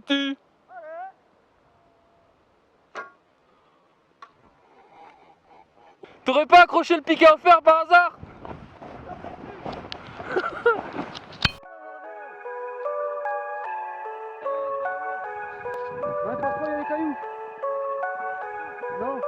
petit. T'aurais pas accroché le piquet à fer par hasard? Ouais, parfois il y a des cailloux. Non.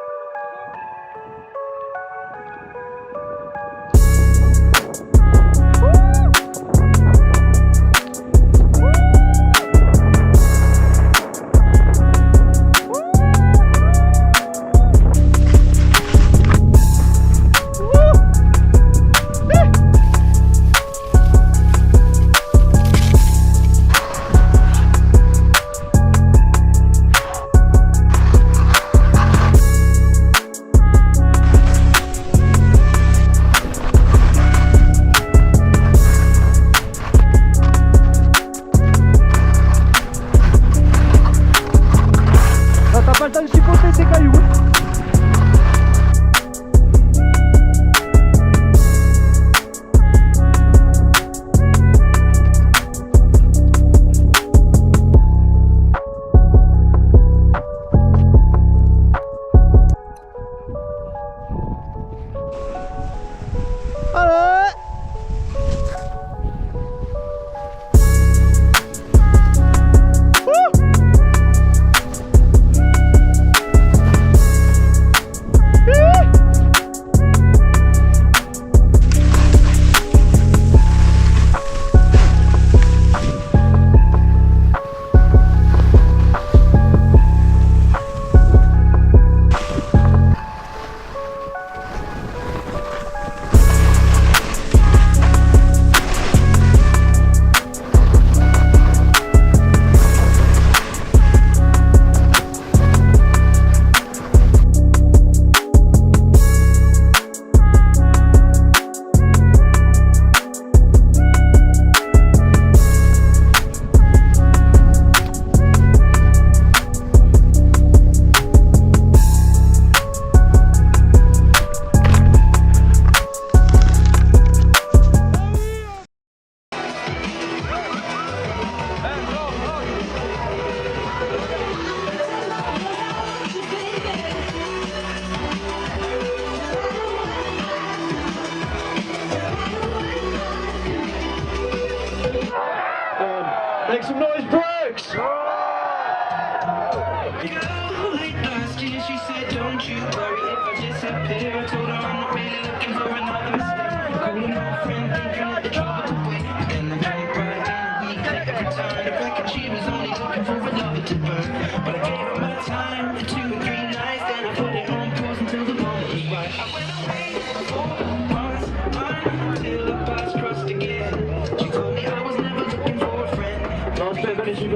T'as pas le temps de chipoter ces cailloux. Allez. Make some noise, Brooks! Last year she said, don't you worry if I disappear. I told her I'm not really looking for another step. Calling my friend thinking that the trouble to wait. Then I jumped right in a week later returned. I reckon she was only looking for a lover to burn. But I gave her my time for 2 or 3 nights. Then I put it on pause until the moment was right. I went away for months until our paths crossed again. She told me I was never looking for a friend. Non, c'est belle et je suis